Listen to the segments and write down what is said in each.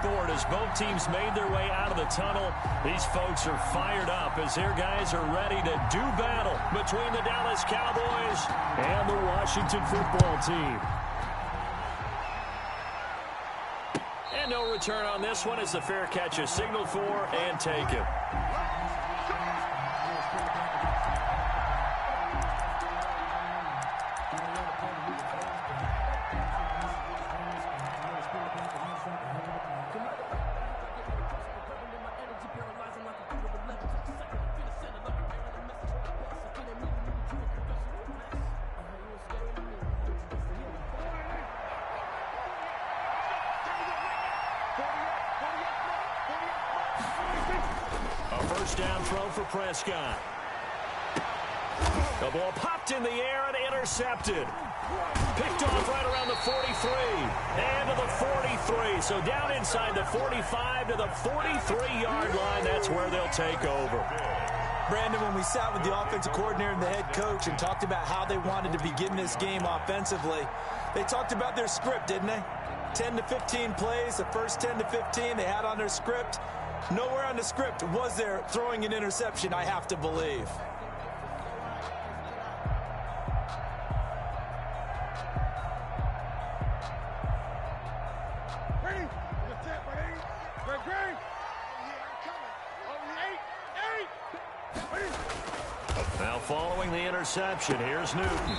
scoreboard as both teams made their way out of the tunnel. These folks are fired up as their guys are ready to do battle between the Dallas Cowboys and the Washington football team. And no return on this one as the fair catch is signaled for and taken. First down throw for Prescott. The ball popped in the air and intercepted. Picked off right around the 43 and to the 43. So down inside the 45 to the 43-yard line. That's where they'll take over. Brandon, when we sat with the offensive coordinator and the head coach and talked about how they wanted to begin this game offensively, they talked about their script, didn't they? 10 to 15 plays, the first 10 to 15 they had on their script. Nowhere on the script was there throwing an interception, I have to believe. Now following the interception, here's Newton.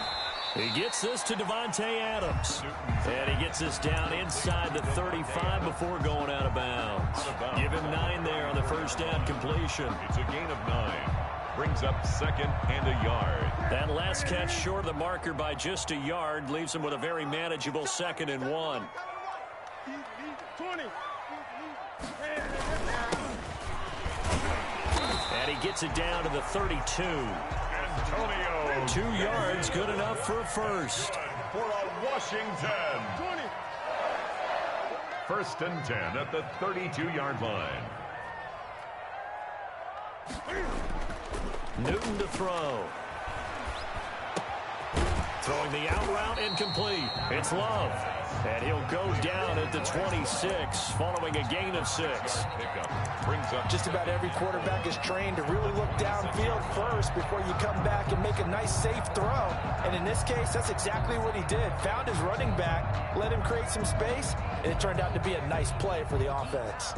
He gets this to Devontae Adams. And he gets this down inside the 35 before going out of bounds. Give him 9 there on the first down completion. It's a gain of 9. Brings up second and a yard. That last catch short of the marker by just a yard leaves him with a very manageable 2nd and 1. 20. And he gets it down to the 32. Antonio. 2 yards, good enough for a first. For a Washington. 20. First and 10 at the 32-yard line. Newton to throw. Throwing the out route incomplete. It's Love. And he'll go down at the 26 following a gain of 6. Pickup brings up Just about every quarterback is trained to really look downfield first before you come back and make a nice safe throw. And in this case, that's exactly what he did. Found his running back, let him create some space, and it turned out to be a nice play for the offense.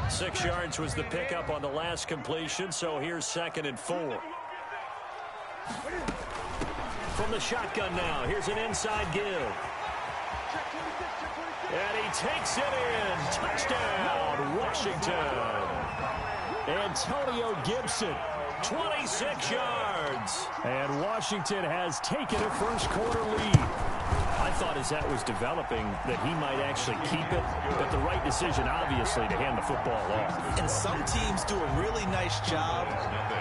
6 yards was the pickup on the last completion, so here's 2nd and 4. From the shotgun now, here's an inside give. And he takes it in. Touchdown, Washington. Antonio Gibson, 26 yards. And Washington has taken a first-quarter lead. I thought as that was developing that he might actually keep it, but the right decision, obviously, to hand the football off. And some teams do a really nice job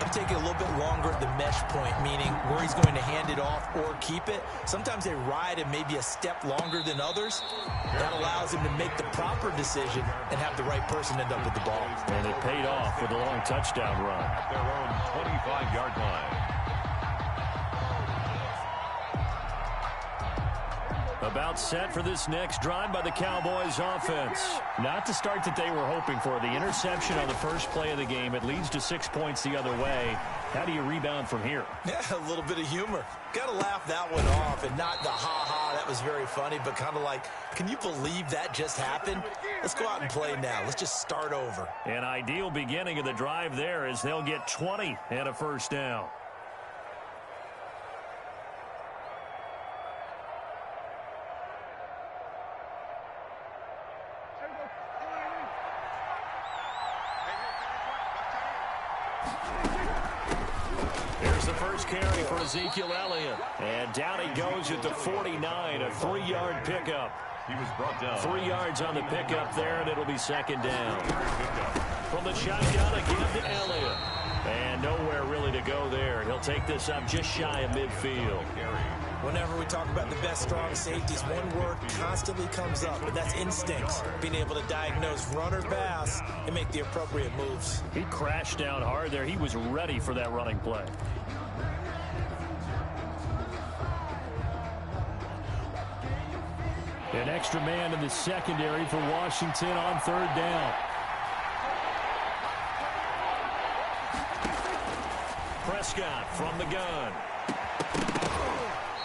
of taking a little bit longer at the mesh point, meaning where he's going to hand it off or keep it. Sometimes they ride it maybe a step longer than others. That allows him to make the proper decision and have the right person end up with the ball. And it paid off with a long touchdown run. at their own 25-yard line. About set for this next drive by the Cowboys offense. Not the start that they were hoping for. The interception on the first play of the game. It leads to 6 points the other way. How do you rebound from here? Yeah, a little bit of humor. Got to laugh that one off, and not the ha-ha, that was very funny, but kind of like, can you believe that just happened? Let's go out and play now. Let's just start over. An ideal beginning of the drive there as they'll get 20 and a first down. Here's the first carry for Ezekiel Elliott. And down he goes at the 49, a 3-yard pickup. He was brought down. 3 yards on the pickup there, and it'll be second down. From the shotgun again to Elliott. And nowhere really to go there. He'll take this up just shy of midfield. Whenever we talk about the best strong safeties, one word constantly comes up, and that's instincts. Being able to diagnose run or pass and make the appropriate moves. He crashed down hard there. He was ready for that running play. An extra man in the secondary for Washington on third down. Prescott from the gun.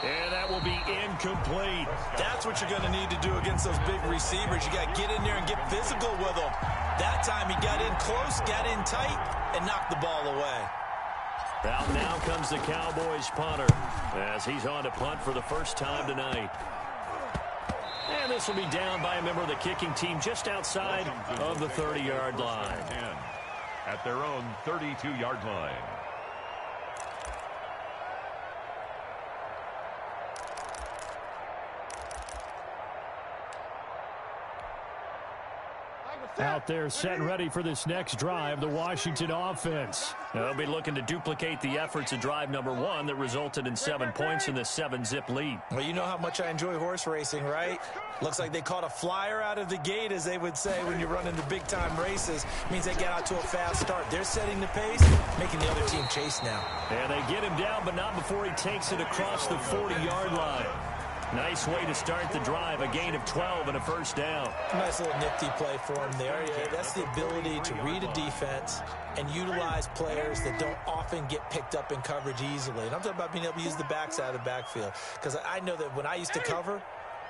And that will be incomplete. That's what you're going to need to do against those big receivers. You got to get in there and get physical with them. That time he got in close, got in tight, and knocked the ball away. Out now comes the Cowboys punter as he's on to punt for the first time tonight. And this will be down by a member of the kicking team just outside of the 30-yard line. At their own 32-yard line. Out there set and ready for this next drive, the Washington offense. They'll be looking to duplicate the efforts of drive number 1 that resulted in 7 points in the 7-zip lead. Well, you know how much I enjoy horse racing, right? Looks like they caught a flyer out of the gate, as they would say when you're running the big-time races. Means they get out to a fast start. They're setting the pace, making the other team chase now. And they get him down, but not before he takes it across the 40-yard line. Nice way to start the drive, a gain of 12 and a first down. Nice little nifty play for him there. Yeah, that's the ability to read a defense and utilize players that don't often get picked up in coverage easily. And I'm talking about being able to use the backside of the backfield. Because I know that when I used to cover,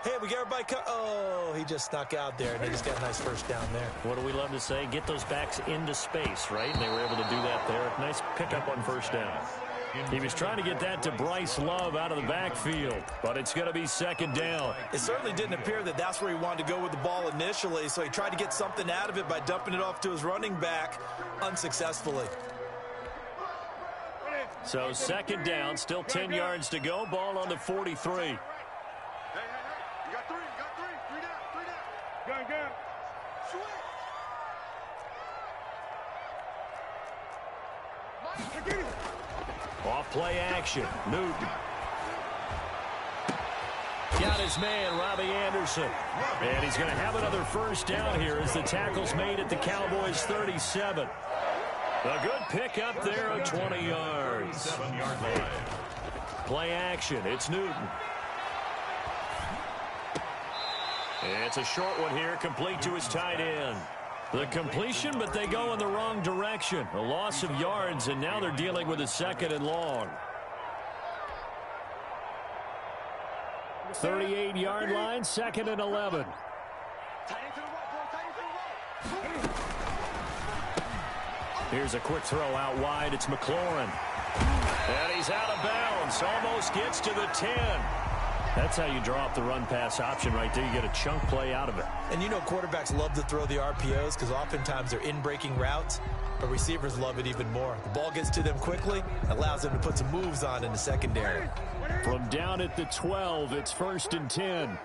hey, we got everybody oh, he just snuck out there, and they just got a nice first down there. What do we love to say? Get those backs into space, right? And they were able to do that there. Nice pickup on first down. He was trying to get that to Bryce Love out of the backfield, but it's going to be second down. It certainly didn't appear that that's where he wanted to go with the ball initially, so he tried to get something out of it by dumping it off to his running back unsuccessfully. So second down, still 10 yards to go, ball on the 43. Hey, you got three, three down. Gun. Sweet. Off play action, Newton. Got his man, Robbie Anderson. And he's going to have another first down here as the tackle's made at the Cowboys' 37. A good pickup there of 20 yards. 7-yard line. Play action, it's Newton. It's a short one here, complete to his tight end. The completion, but they go in the wrong direction. A loss of yards, and now they're dealing with a second and long. 38-yard line, second and 11. Here's a quick throw out wide. It's McLaurin. And he's out of bounds. Almost gets to the 10. That's how you draw up the run-pass option right there. You get a chunk play out of it. And you know quarterbacks love to throw the RPOs because oftentimes they're in-breaking routes, but receivers love it even more. The ball gets to them quickly, allows them to put some moves on in the secondary. From down at the 12, it's first and 10.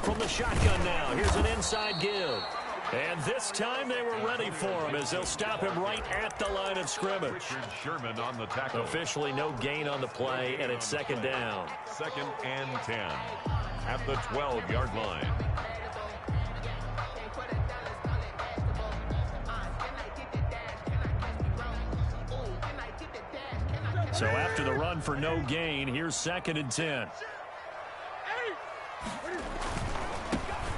From the shotgun now, here's an inside give. And this time they were ready for him as they'll stop him right at the line of scrimmage. Richard Sherman on the tackle. Officially no gain on the play, and it's second down. Second and 10 at the 12-yard line. So after the run for no gain, here's second and 10.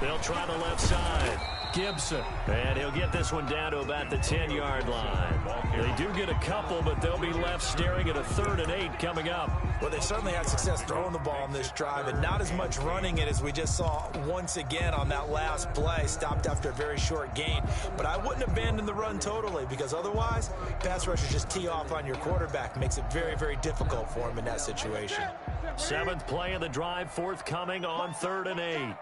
They'll try the left side. Gibson. And he'll get this one down to about the 10-yard line. They do get a couple, but they'll be left staring at a 3rd and 8 coming up. Well, they certainly had success throwing the ball on this drive, and not as much running it as we just saw once again on that last play. Stopped after a very short gain. But I wouldn't abandon the run totally, because otherwise, pass rushers just tee off on your quarterback. Makes it very, very difficult for him in that situation. 7th play of the drive, forthcoming on 3rd and 8.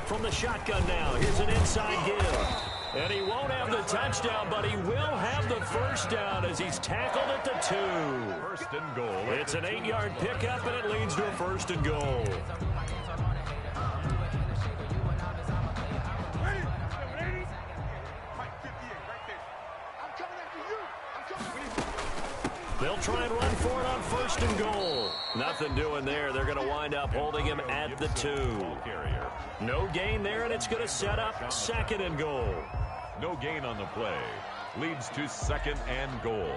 From the shotgun now, here's an inside give. And he won't have the touchdown, but he will have the first down as he's tackled at the 2. First and goal. It's an 8-yard pickup, and it leads to a first and goal. They'll try and run for it on 1st and goal. Nothing doing there. They're going to wind up holding him at the 2. No gain there, and it's going to set up 2nd and goal. No gain on the play. Leads to 2nd and goal.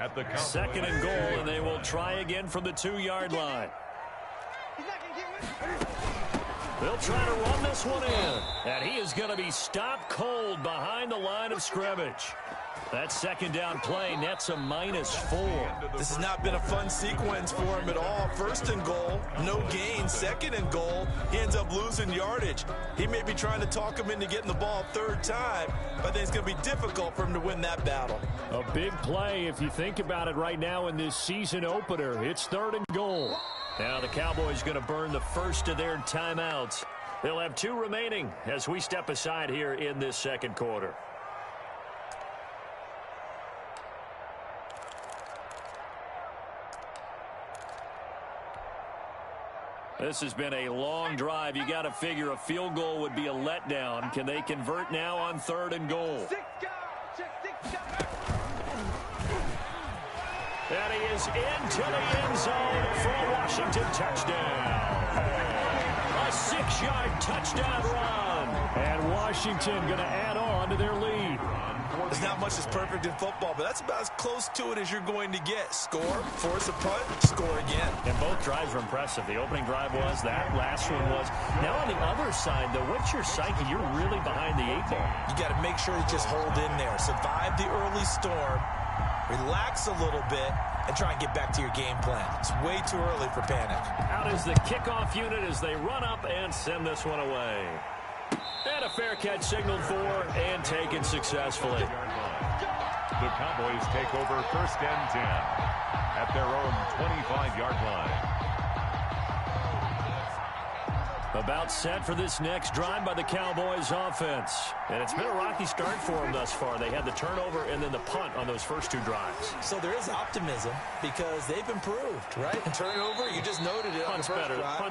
At the 2nd and goal, and they will try again from the 2-yard line. They'll try to run this one in, and he is going to be stopped cold behind the line of scrimmage. That 2nd down play nets a -4. This has not been a fun sequence for him at all. 1st and goal, no gain. 2nd and goal, he ends up losing yardage. He may be trying to talk him into getting the ball 3rd time, but I think it's going to be difficult for him to win that battle. A big play if you think about it right now in this season opener. It's 3rd and goal. Now the Cowboys going to burn the first of their timeouts. They'll have 2 remaining as we step aside here in this 2nd quarter. This has been a long drive. You got to figure a field goal would be a letdown. Can they convert now on 3rd and goal? And he is into the end zone for a Washington touchdown. A 6-yard touchdown run. And Washington going to add on to their lead. There's not much that's perfect in football, but that's about as close to it as you're going to get. Score, force a punt, score again. And both drives were impressive. The opening drive was, that last one was. Now on the other side, though, what's your psyche? You're really behind the 8 ball. You got to make sure you just hold in there. Survive the early storm, relax a little bit, and try and get back to your game plan. It's way too early for panic. Out is the kickoff unit as they run up and send this one away. And a fair catch signaled for and taken successfully. The Cowboys take over 1st and 10 at their own 25-yard line. About set for this next drive by the Cowboys offense. And it's been a rocky start for them thus far. They had the turnover and then the punt on those first 2 drives. So there is optimism because they've improved, right? And turnover, you just noted it. Punt's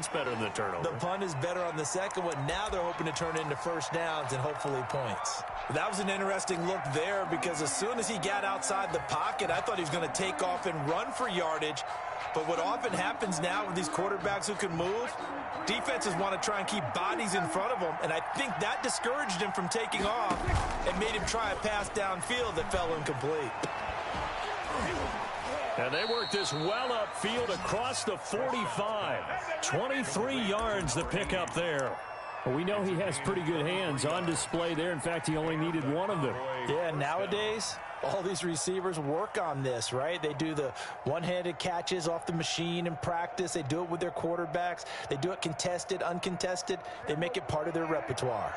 better than the turnover. The punt is better on the 2nd one. Now they're hoping to turn into 1st downs and hopefully points. That was an interesting look there because as soon as he got outside the pocket, I thought he was going to take off and run for yardage. But what often happens now with these quarterbacks who can move, defenses want to try and keep bodies in front of them, and I think that discouraged him from taking off and made him try a pass downfield that fell incomplete. And they worked this well upfield across the 45. 23 yards to pick up there. Well, we know he has pretty good hands on display there. In fact, he only needed one of them. Yeah, nowadays, all these receivers work on this, right? They do the one-handed catches off the machine in practice. They do it with their quarterbacks. They do it contested, uncontested. They make it part of their repertoire.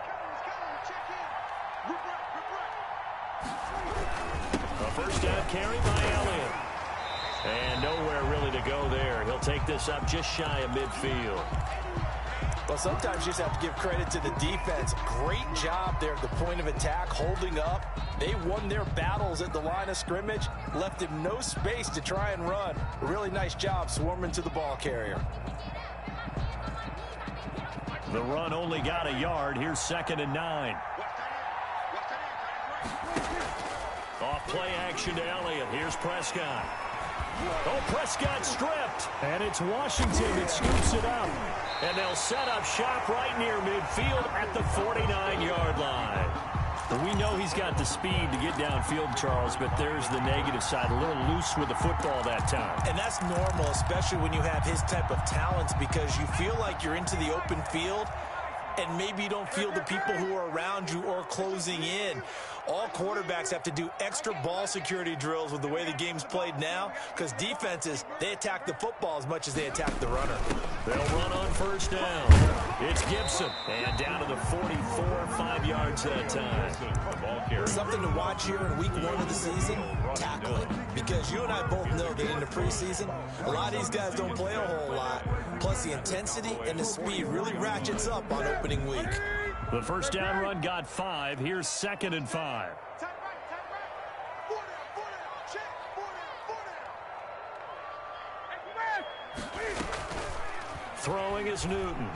A 1st down carry by Elliott. And nowhere really to go there. He'll take this up just shy of midfield. Well, sometimes you just have to give credit to the defense. Great job there at the point of attack, holding up. They won their battles at the line of scrimmage, left him no space to try and run. A really nice job swarming to the ball carrier. The run only got a yard. Here's 2nd and 9. Off play action to Elliott. Here's Prescott. Oh, Prescott stripped. And it's Washington that scoops it up. And they'll set up shop right near midfield at the 49-yard line. We know he's got the speed to get downfield, Charles, but there's the negative side. A little loose with the football that time. And that's normal, especially when you have his type of talents, because you feel like you're into the open field, and maybe you don't feel the people who are around you or closing in. All quarterbacks have to do extra ball security drills with the way the game's played now, because defenses, they attack the football as much as they attack the runner. They'll run on 1st down. It's Gibson. And down to the 44, 5 yards that time. Something to watch here in week 1 of the season, tackling. Because you and I both know that in the preseason, a lot of these guys don't play a whole lot. Plus the intensity and the speed really ratchets up on opening week. The 1st down run got 5. Here's 2nd and 5. Throwing is Newton.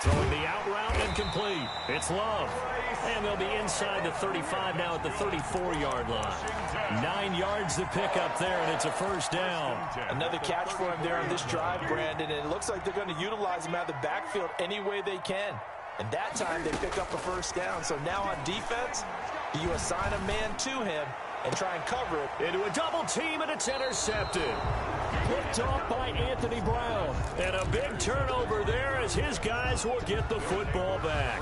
Throwing the out route and complete. It's Love. And they'll be inside the 35 now at the 34-yard line. 9 yards to pick up there, and it's a first down. Another catch for him there on this drive, Brandon, and it looks like they're going to utilize him out of the backfield any way they can. And that time they pick up a first down. So now on defense, you assign a man to him and try and cover it. Into a double team, and it's intercepted. Picked off by Anthony Brown. And a big turnover there as his guys will get the football back.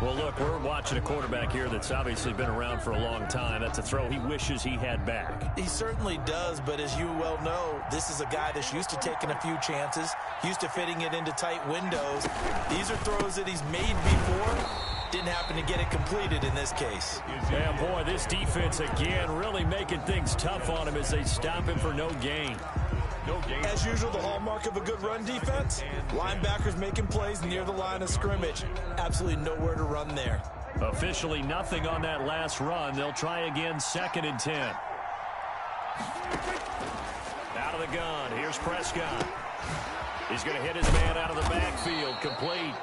Well, look, we're watching a quarterback here that's obviously been around for a long time. That's a throw he wishes he had back. He certainly does, but as you well know, this is a guy that's used to taking a few chances, used to fitting it into tight windows. These are throws that he's made before. Didn't happen to get it completed in this case. Yeah, boy, this defense again really making things tough on him as they stop him for no gain. As usual, the hallmark of a good run defense, linebackers making plays near the line of scrimmage. Absolutely nowhere to run there. Officially nothing on that last run. They'll try again, 2nd and 10. Out of the gun, here's Prescott. He's going to hit his man out of the backfield, complete.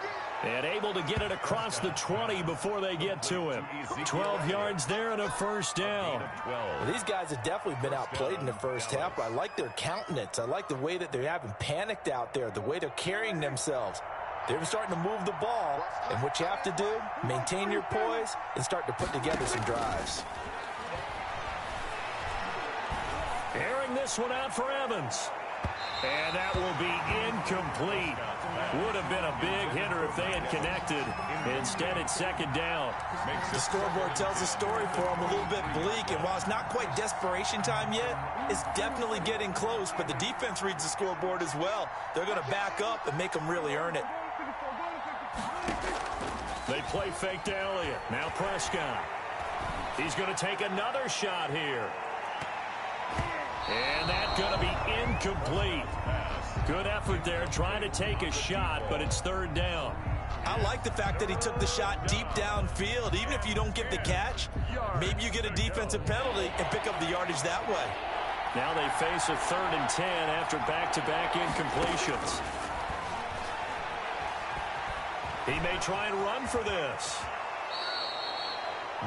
And able to get it across the 20 before they get to him. 12 yards there and a first down. Well, these guys have definitely been outplayed in the first half, but I like their countenance. I like the way that they haven't panicked out there, the way they're carrying themselves. They're starting to move the ball, and what you have to do, maintain your poise and start to put together some drives. Airing this one out for Evans. And that will be incomplete. Would have been a big hitter if they had connected. Instead, it's 2nd down. The scoreboard tells a story for them, a little bit bleak. And while it's not quite desperation time yet, it's definitely getting close. But the defense reads the scoreboard as well. They're going to back up and make them really earn it. They play fake to Elliott. Now Prescott. He's going to take another shot here. And that's going to be incomplete. Good effort there trying to take a shot, but it's 3rd down. I like the fact that he took the shot deep downfield. Even if you don't get the catch, maybe you get a defensive penalty and pick up the yardage that way. Now they face a 3rd and 10 after back-to-back incompletions. He may try and run for this.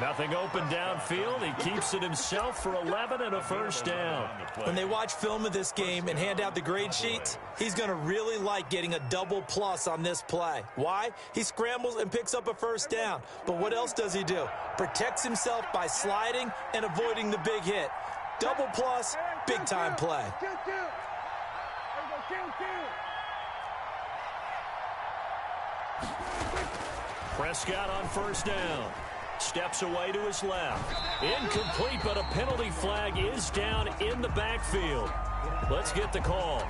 Nothing open downfield. He keeps it himself for 11 and a first down. When they watch film of this game and hand out the grade sheets, he's going to really like getting a double plus on this play. Why? He scrambles and picks up a first down. But what else does he do? Protects himself by sliding and avoiding the big hit. Double plus, big-time play. Prescott on first down. Steps away to his left. Incomplete, but a penalty flag is down in the backfield. Let's get the call.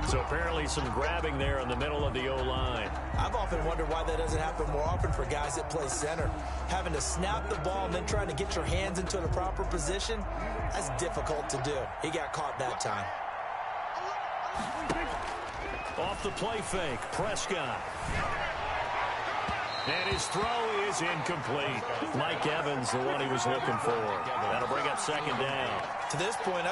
So apparently some grabbing there in the middle of the O-line. I've often wondered why that doesn't happen more often for guys that play center. Having to snap the ball and then trying to get your hands into the proper position, that's difficult to do. He got caught that time. Off the play fake, Prescott. And his throw is incomplete. Mike Evans, the one he was looking for. That'll bring up 2nd down. To this point,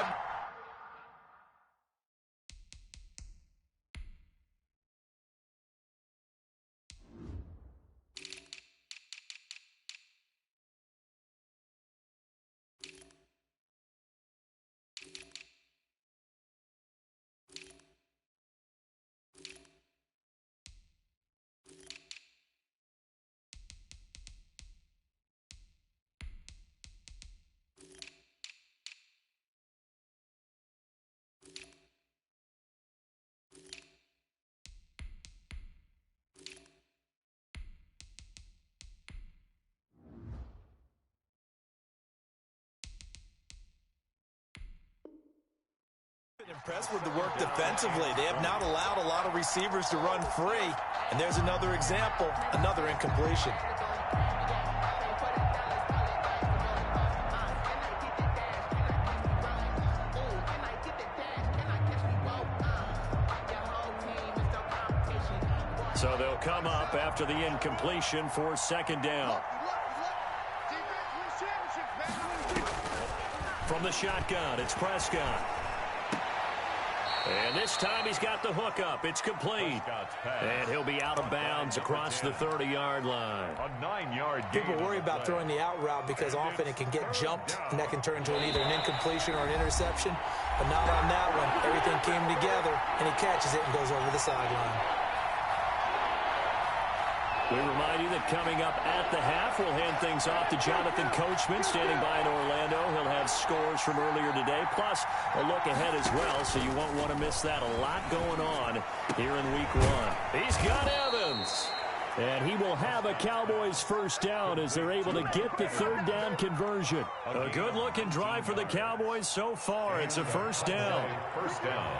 impressed with the work defensively. They have not allowed a lot of receivers to run free. And there's another example, another incompletion. So they'll come up after the incompletion for 2nd down. From the shotgun, it's Prescott. And this time he's got the hook up. It's complete. And he'll be out of bounds across the 30-yard line. A 9-yard gain. People worry about throwing the out route because often it can get jumped, and that can turn into either an incompletion or an interception. But not on that one. Everything came together, and he catches it and goes over the sideline. We remind you that coming up at the half, we'll hand things off to Jonathan Coachman, standing by in Orlando. He'll have scores from earlier today, plus a look ahead as well, so you won't want to miss that. A lot going on here in Week 1. He's got Evans. And he will have a Cowboys first down as they're able to get the third down conversion. A good-looking drive for the Cowboys so far. It's a first down. First down.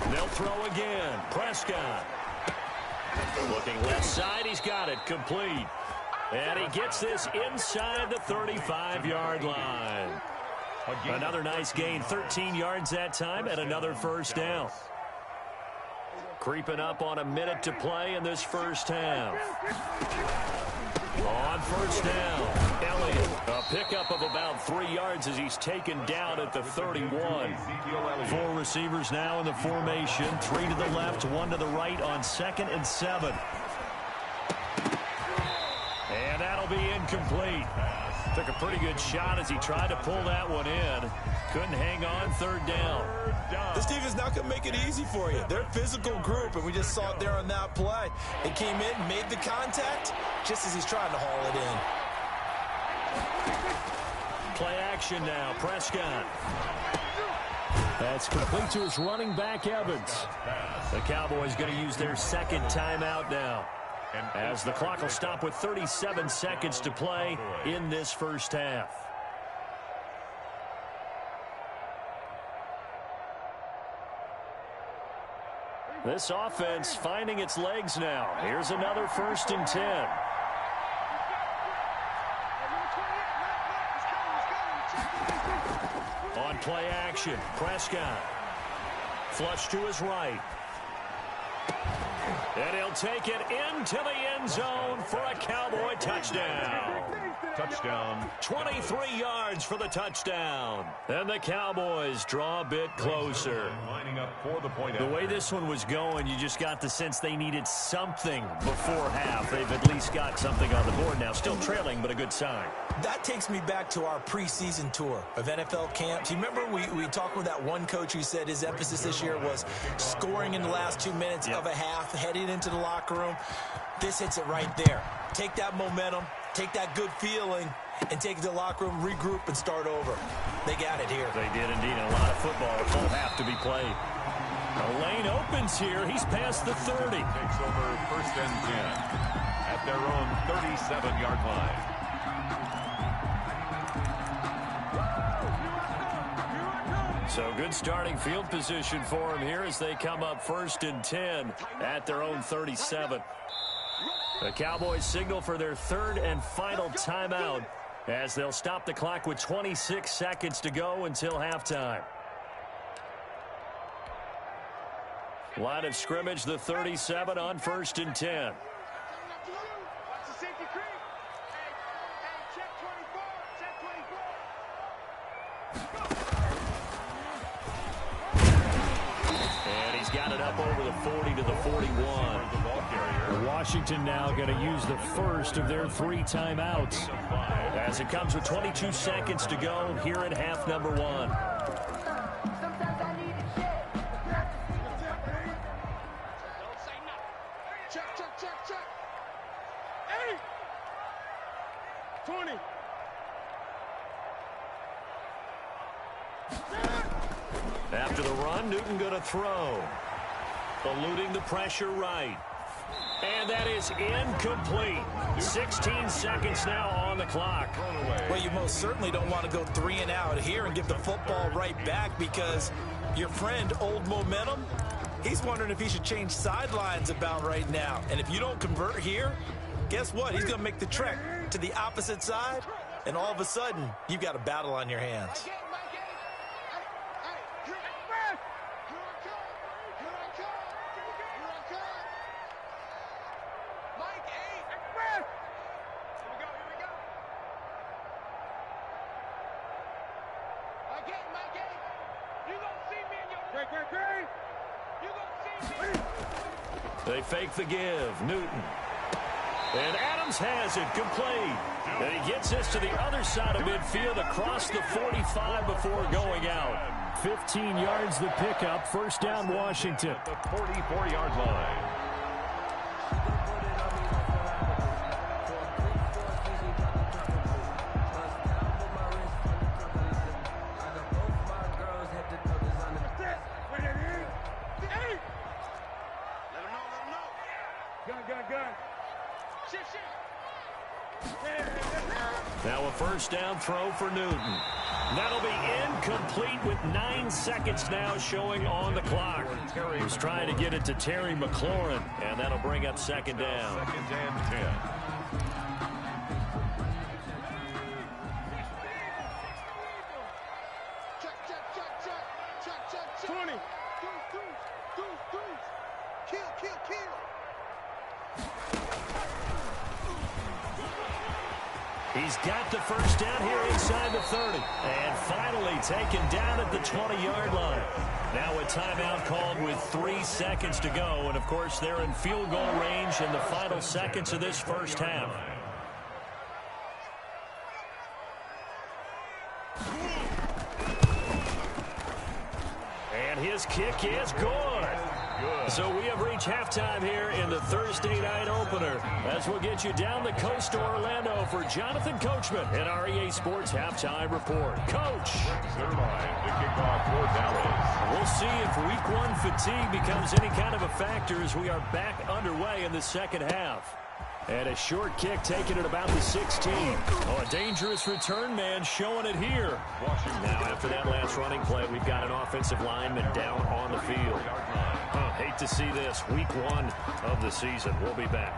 They'll throw again. Prescott. Looking left side, he's got it, complete. And he gets this inside the 35-yard line. Another nice gain, 13 yards that time, and another first down. Creeping up on a minute to play in this first half. On first down, Elliott, a pickup of about 3 yards as he's taken down at the 31. 4 receivers now in the formation, 3 to the left, 1 to the right on 2nd and 7. And that'll be incomplete. Took a pretty good shot as he tried to pull that one in. Couldn't hang on, third down. This team is not going to make it easy for you. They're a physical group, and we just saw it there on that play. They came in, made the contact, just as he's trying to haul it in. Play action now, Prescott. That's complete to his running back, Evans. The Cowboys going to use their second timeout now, as the clock will stop with 37 seconds to play in this first half. This offense finding its legs now. Here's another 1st and 10. On play action, Prescott. Flush to his right. And he'll take it into the end zone for a Cowboy touchdown. Touchdown. 23 yards for the touchdown. And the Cowboys draw a bit closer. Lining up for the point. The way this one was going, you just got the sense they needed something before half. They've at least got something on the board now. Still trailing, but a good sign. That takes me back to our preseason tour of NFL camps. You remember we talked with that one coach who said his emphasis this year was scoring in the last 2 minutes of a half, heading into the locker room. This hits it right there. Take that momentum, take that good feeling, and take it to the locker room, regroup, and start over. They got it here. They did indeed. A lot of football will have to be played. A lane opens here. He's past the 30. Takes over 1st and 10 at their own 37-yard line. So good starting field position for him here as they come up 1st and 10 at their own 37. The Cowboys signal for their 3rd and final timeout as they'll stop the clock with 26 seconds to go until halftime. Line of scrimmage, the 37 on 1st and 10. And he's got it up over the 40 to the 41. Washington now going to use the first of their 3 timeouts as it comes with 22 seconds to go here at half number 1. Check. 20. After the run, Newton going to throw. Eluding the pressure right. And that is incomplete. 16 seconds now on the clock. Well, you most certainly don't want to go 3 and out here and give the football right back because your friend, Old Momentum, he's wondering if he should change sidelines about right now. And if you don't convert here, guess what? He's going to make the trek to the opposite side, and all of a sudden, you've got a battle on your hands. They fake the give. Newton. And Adams has it complete. And he gets this to the other side of midfield across the 45 before going out. 15 yards the pickup. First down, Washington. At the 44-yard line. Now a first down throw for Newton. That'll be incomplete with 9 seconds now showing on the clock. He's trying to get it to Terry McLaurin, and that'll bring up second down. Second and 10. He's got the first down here inside the 30. And finally taken down at the 20-yard line. Now a timeout called with 3 seconds to go. And, of course, they're in field goal range in the final seconds of this first half. And his kick is good. So we have reached halftime here in the Thursday night opener. As we'll get you down the coast to Orlando for Jonathan Coachman in our EA Sports Halftime Report. Coach. Their line to kick off for Dallas. We'll see if Week 1 fatigue becomes any kind of a factor as we are back underway in the second half. And a short kick taken at about the 16. Oh, a dangerous return man showing it here. Now, after that last running play, we've got an offensive lineman down on the field. Hate to see this. Week 1 of the season. We'll be back.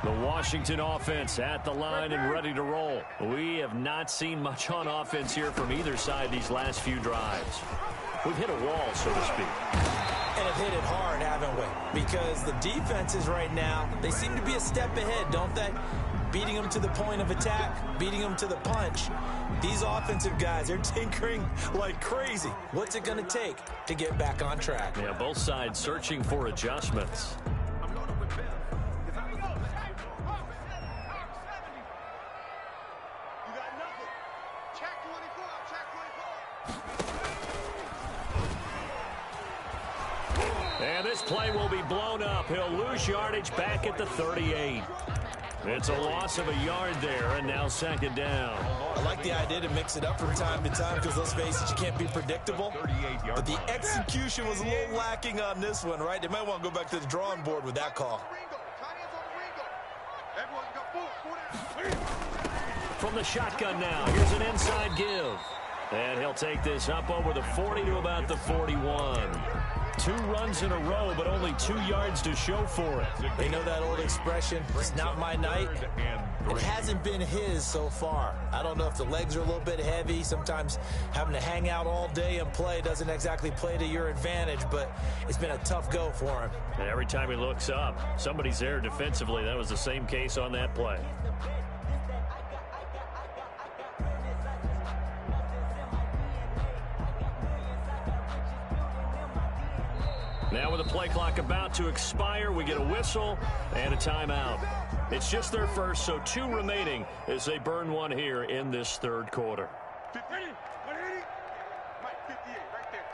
The Washington offense at the line and ready to roll. We have not seen much on offense here from either side these last few drives. We've hit a wall, so to speak. And have hit it hard, haven't we? Because the defenses right now, they seem to be a step ahead, don't they? Beating them to the point of attack, beating them to the punch. These offensive guys, they're tinkering like crazy. What's it going to take to get back on track? Yeah, both sides searching for adjustments. And this play will be blown up. He'll lose yardage back at the 38. It's a loss of a yard there, and now second down. I like the idea to mix it up from time to time because, let's face it, you can't be predictable. But the execution was a little lacking on this one, right? They might want to go back to the drawing board with that call. From the shotgun now, here's an inside give. And he'll take this up over the 40 to about the 41. 2 runs in a row, but only 2 yards to show for it. They know that old expression, it's not my night. It hasn't been his so far. I don't know if the legs are a little bit heavy. Sometimes having to hang out all day and play doesn't exactly play to your advantage, but it's been a tough go for him. And every time he looks up, somebody's there defensively. That was the same case on that play. Now with the play clock about to expire, we get a whistle and a timeout. It's just their first, so 2 remaining as they burn one here in this third quarter. 180, 180. Mike, 58, right there.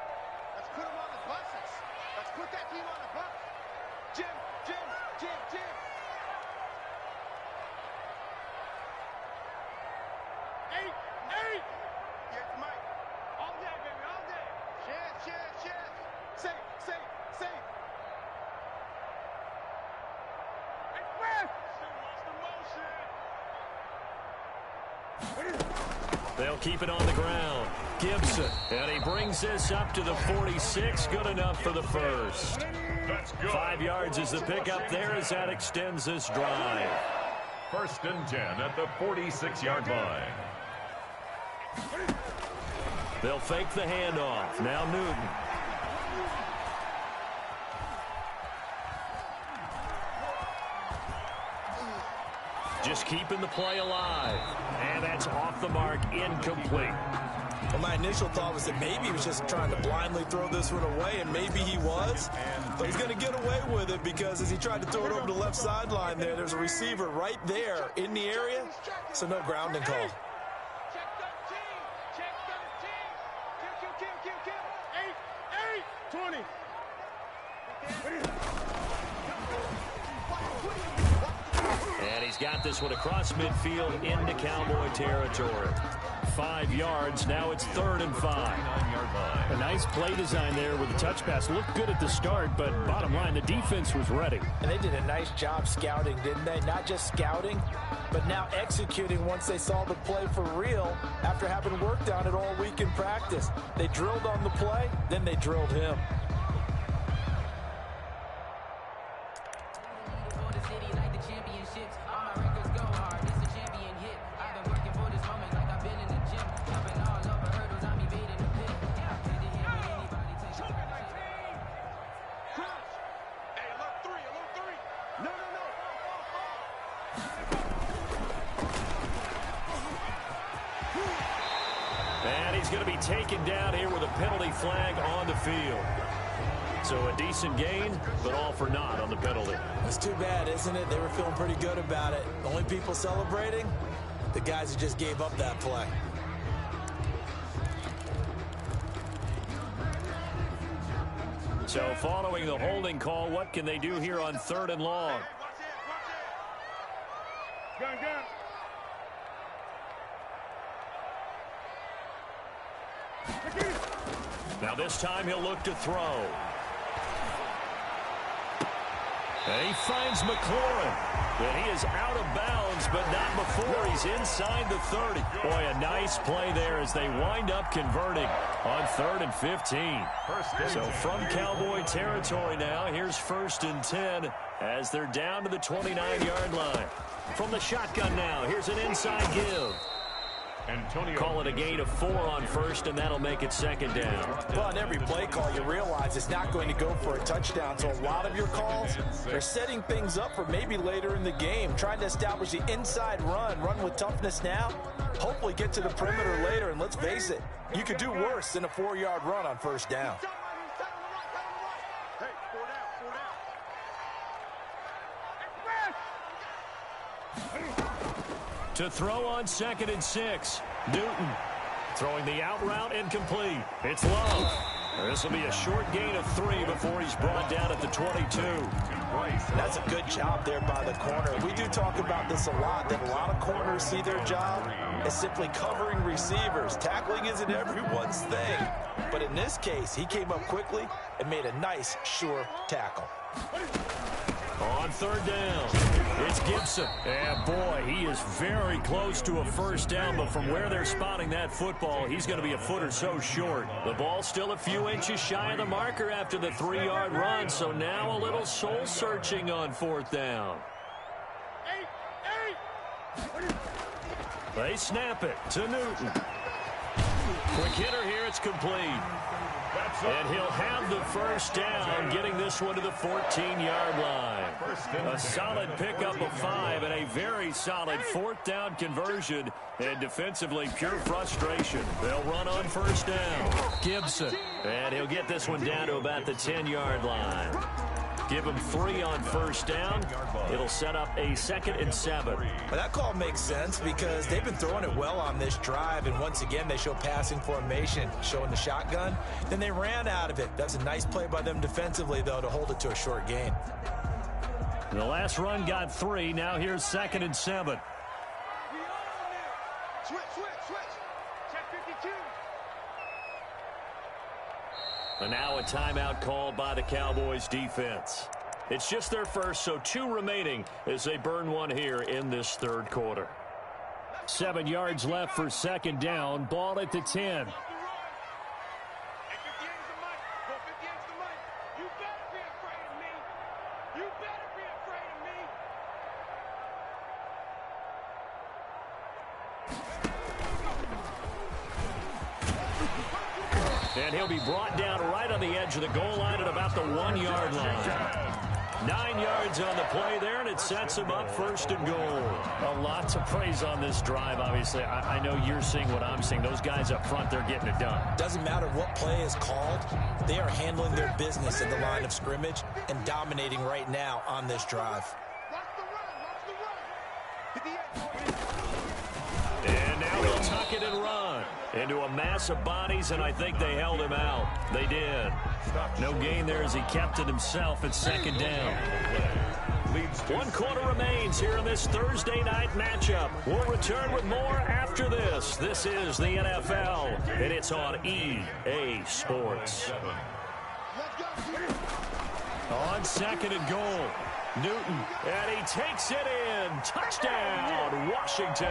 Let's put him on the buses. Let's put that team on the bus. Jim. 8. Yes, Mike. All day, baby, all day. Chance. Safe. They'll keep it on the ground. Gibson, and he brings this up to the 46. Good enough for the first. 5 yards is the pickup there as that extends this drive. First and 10 at the 46-yard line. They'll fake the handoff. Now Newton. Just keeping the play alive. And that's off the mark, incomplete. Well, my initial thought was that maybe he was just trying to blindly throw this one away, and maybe he was. But he's going to get away with it because as he tried to throw it over the left sideline there's a receiver right there in the area, so no grounding call. Check 13. Kill. 8, 20. And he's got this one across midfield into Cowboy territory. 5 yards. Now it's 3rd and 5. A nice play design there with the touch pass. Looked good at the start, but bottom line, the defense was ready. And they did a nice job scouting, didn't they? Not just scouting, but now executing once they saw the play for real after having worked on it all week in practice. They drilled on the play, then they drilled him. And he's going to be taken down here with a penalty flag on the field. So a decent gain, but all for naught on the penalty. It's too bad, isn't it? They were feeling pretty good about it. The only people celebrating, the guys who just gave up that play. So following the holding call, what can they do here on 3rd and long? Gun. Now this time he'll look to throw. And he finds McLaurin. And he is out of bounds, but not before he's inside the 30. Boy, a nice play there as they wind up converting on 3rd and 15. So from Cowboy territory now, here's 1st and 10 as they're down to the 29-yard line. From the shotgun now, here's an inside give. Call it a gain of 4 on 1st, and that'll make it 2nd down. Well, on every play call, you realize it's not going to go for a touchdown. So a lot of your calls are setting things up for maybe later in the game, trying to establish the inside run with toughness now, hopefully get to the perimeter later. And let's face it, you could do worse than a 4-yard run on 1st down. Hey, 4 down. To throw on 2nd and 6. Newton throwing the out route incomplete. It's Love. This will be a short gain of 3 before he's brought down at the 22. That's a good job there by the corner. We do talk about this a lot, that a lot of corners see their job as simply covering receivers. Tackling isn't everyone's thing. But in this case, he came up quickly and made a nice, sure tackle. On 3rd down, it's Gibson. And boy, he is very close to a 1st down, but from where they're spotting that football, he's going to be a foot or so short. The ball's still a few inches shy of the marker after the 3-yard run, so now a little soul-searching on 4th down. They snap it to Newton. Quick hitter here, it's complete. And he'll have the 1st down, getting this one to the 14-yard line. A solid pickup of 5 and a very solid 4th down conversion. And defensively, pure frustration. They'll run on 1st down. Gibson. And he'll get this one down to about the 10-yard line. Give him 3 on 1st down. It'll set up a 2nd and 7. Well, that call makes sense because they've been throwing it well on this drive, and once again they show passing formation, showing the shotgun. Then they ran out of it. That's a nice play by them defensively, though, to hold it to a short gain. The last run got 3. Now here's 2nd and 7. Switch. Check 52. And now a timeout called by the Cowboys defense. It's just their first, so 2 remaining as they burn one here in this 3rd quarter. 7 yards left for 2nd down. Ball at the 10. And he'll be brought down right on the edge of the goal line at about the 1-yard line. 9 yards on the play there, and it sets him up 1st and goal. A lot to praise on this drive, obviously. I know you're seeing what I'm seeing. Those guys up front, they're getting it done. Doesn't matter what play is called. They are handling their business in the line of scrimmage and dominating right now on this drive. And now he'll tuck it and run into a mass of bodies, and I think they held him out. They did. No gain there as he kept it himself at 2nd down. 1 quarter remains here in this Thursday night matchup. We'll return with more after this. This is the NFL, and it's on EA Sports. On 2nd and goal, Newton, and he takes it in. Touchdown, Washington.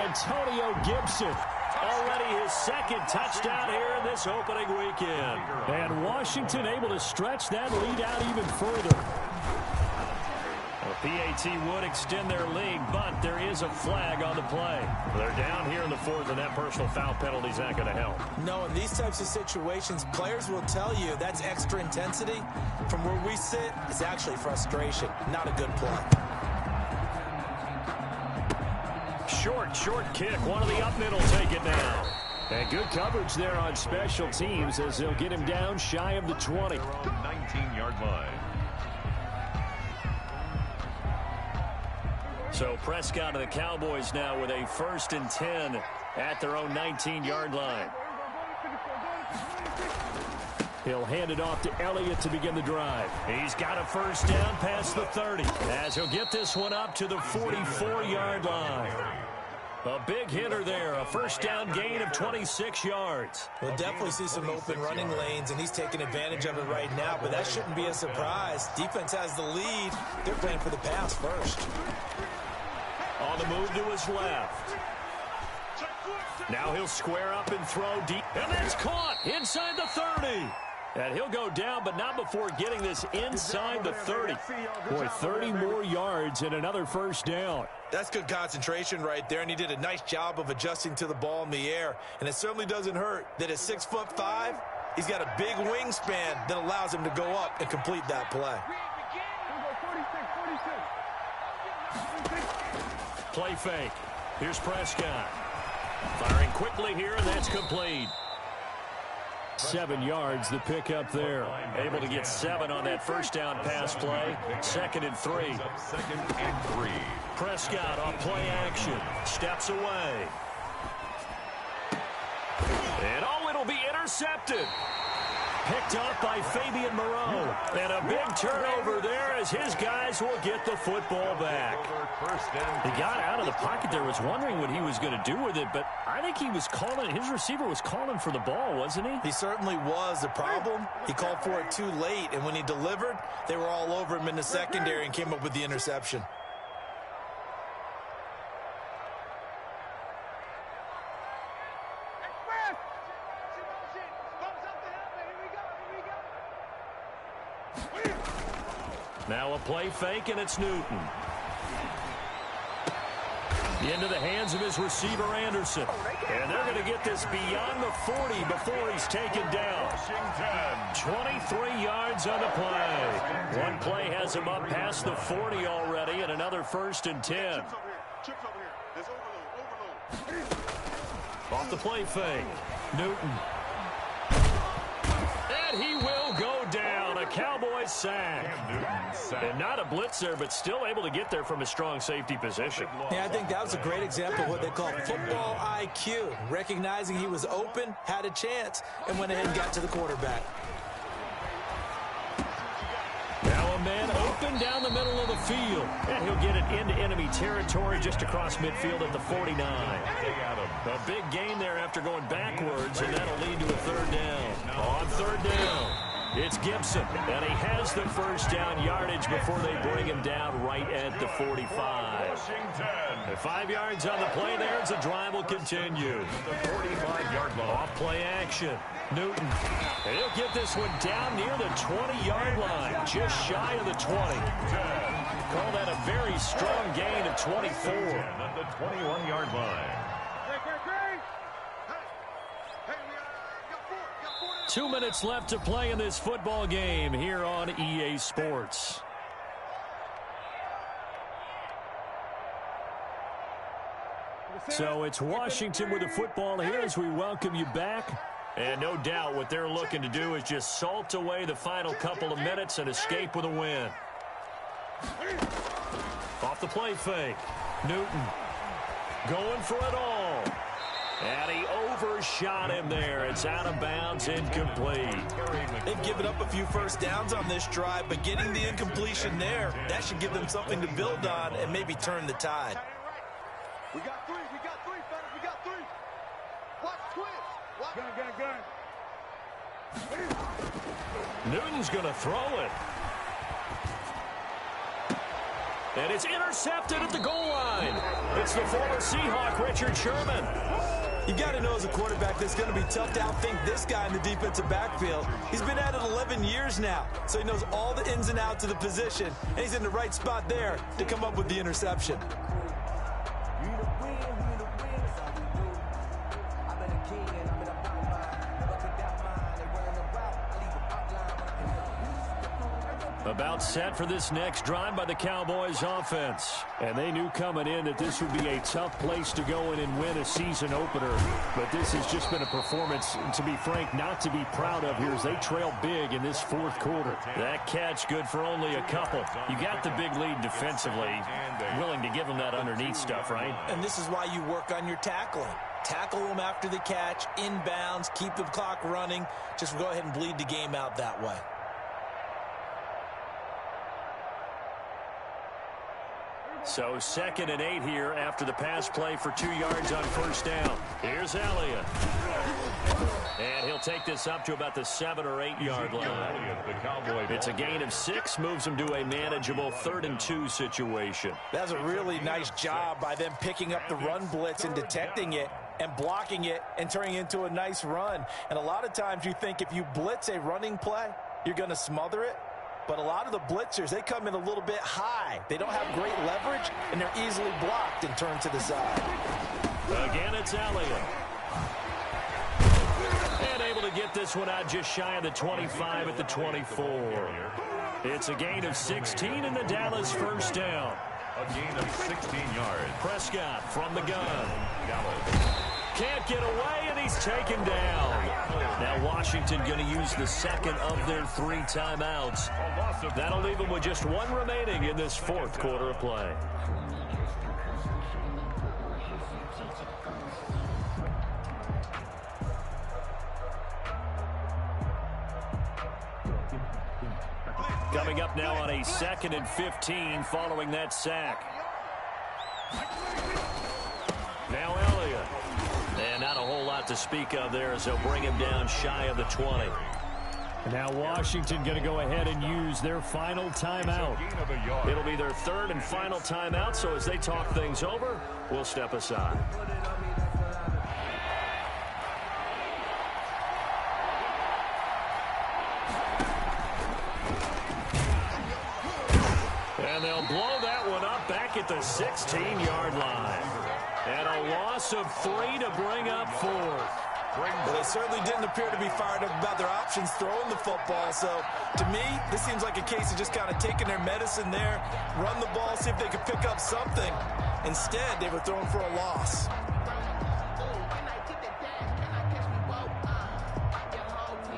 Antonio Gibson. Already his 2nd touchdown here in this opening weekend. And Washington able to stretch that lead out even further. The PAT would extend their lead, but there is a flag on the play. They're down here in the 4th, and that personal foul penalty is not going to help. No, in these types of situations, players will tell you that's extra intensity. From where we sit, it's actually frustration, not a good play. Short kick. One of the up mid will take it now. And good coverage there on special teams as they'll get him down shy of the 20. 19-yard line. So Prescott of the Cowboys now with a 1st and 10 at their own 19-yard line. He'll hand it off to Elliott to begin the drive. He's got a 1st down past the 30 as he'll get this one up to the 44-yard line. A big hitter there, a 1st down gain of 26 yards. We'll definitely see some open running lanes, and he's taking advantage of it right now, but that shouldn't be a surprise. Defense has the lead. They're playing for the pass first. On the move to his left. Now he'll square up and throw deep. And that's caught inside the 30. And he'll go down, but not before getting this inside the 30. Boy, 30 more yards and another 1st down. That's good concentration right there, and he did a nice job of adjusting to the ball in the air. And it certainly doesn't hurt that at 6'5", he's got a big wingspan that allows him to go up and complete that play. Play fake. Here's Prescott. Firing quickly here, and that's complete. 7 yards, the pickup there. Able to get 7 on that 1st down pass play. 2nd and 3. 2nd and 3. Prescott on play action. Steps away. And it'll be intercepted. Picked up by Fabian Moreau. And a big turnover there as his guys will get the football back. He got out of the pocket there, was wondering what he was going to do with it, but I think he was calling, his receiver was calling for the ball, wasn't he? He certainly was. The problem, he called for it too late, and when he delivered, they were all over him in the secondary and came up with the interception. Now a play fake, and it's Newton. Into the hands of his receiver, Anderson. And they're going to get this beyond the 40 before he's taken down. 23 yards on the play. One play has him up past the 40 already, and another 1st and 10. Off the play fake. Newton. And he will go down. A Cowboys sack. And not a blitz there, but still able to get there from a strong safety position. Yeah, I think that was a great example of what they call football IQ. Recognizing he was open, had a chance, and went ahead and got to the quarterback. Now a man open down the middle of the field. And he'll get it into enemy territory just across midfield at the 49. A big gain there after going backwards, and that'll lead to a 3rd down. On 3rd down, it's Gibson, and he has the 1st down yardage before they bring him down right at the 45. 5 yards on the play there as the drive will continue. The 45-yard line. Off play action. Newton. And he'll get this one down near the 20-yard line, just shy of the 20. Call that a very strong gain of 24. At the 21-yard line. 2 minutes left to play in this football game here on EA Sports. So it's Washington with the football here as we welcome you back. And no doubt what they're looking to do is just salt away the final couple of minutes and escape with a win. Off the play fake. Newton going for it all. And he overshot him there. It's out of bounds, incomplete. They've given up a few first downs on this drive, but getting the incompletion there, that should give them something to build on and maybe turn the tide. We got three, fellas, we got three. Watch twins. Watch. Gun. Newton's going to throw it. And it's intercepted at the goal line. It's the former Seahawk, Richard Sherman. You got to know as a quarterback that's going to be tough to outthink this guy in the defensive backfield. He's been at it 11 years now, so he knows all the ins and outs of the position, and he's in the right spot there to come up with the interception. About set for this next drive by the Cowboys offense. And they knew coming in that this would be a tough place to go in and win a season opener. But this has just been a performance, to be frank, not to be proud of here as they trail big in this fourth quarter. That catch good for only a couple. You got the big lead defensively. Willing to give them that underneath stuff, right? And this is why you work on your tackling. Tackle them after the catch, inbounds, keep the clock running. Just go ahead and bleed the game out that way. So 2nd and 8 here after the pass play for 2 yards on first down. Here's Elliott. And he'll take this up to about the 7 or 8 yard line. It's a gain of 6, moves him to a manageable 3rd and 2 situation. That's a really nice job by them picking up the run blitz and detecting it and blocking it and turning it into a nice run. And a lot of times you think if you blitz a running play, you're going to smother it. But a lot of the blitzers, they come in a little bit high. They don't have great leverage, and they're easily blocked and turned to the side. Again, it's Elliott. And able to get this one out just shy of the 25 at the 24. It's a gain of 16 in the Dallas first down. A gain of 16 yards. Prescott from the gun. Can't get away, and he's taken down. Now Washington going to use the second of their 3 timeouts. That'll leave them with just 1 remaining in this fourth quarter of play. Coming up now on a 2nd and 15 following that sack. Now Elliott. And not a whole lot to speak of there as they'll bring him down shy of the 20. And now Washington going to go ahead and use their final timeout. It'll be their 3rd and final timeout, so as they talk things over, we'll step aside. And they'll blow that one up back at the 16-yard line. And a loss of 3 to bring up 4th. Well, they certainly didn't appear to be fired up about their options throwing the football. So, to me, this seems like a case of just kind of taking their medicine there, run the ball, see if they could pick up something. Instead, they were throwing for a loss.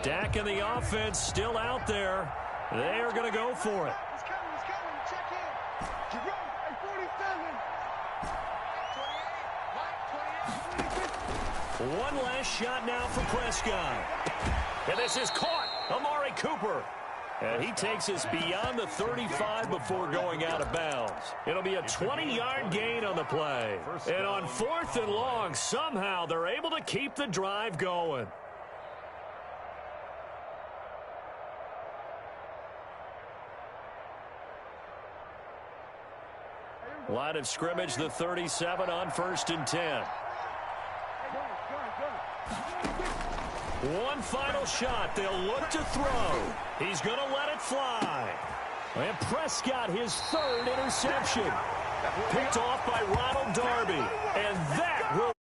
Dak and the offense still out there. They are going to go for it. He's coming, check in. Jerome, hey, 47. One last shot now for Prescott. And this is caught. Amari Cooper. And he takes us beyond the 35 before going out of bounds. It'll be a 20-yard gain on the play. And on 4th and long, somehow they're able to keep the drive going. Line of scrimmage, the 37 on 1st and 10. One final shot. They'll look to throw. He's going to let it fly. And Prescott, his 3rd interception. Picked off by Ronald Darby. And that will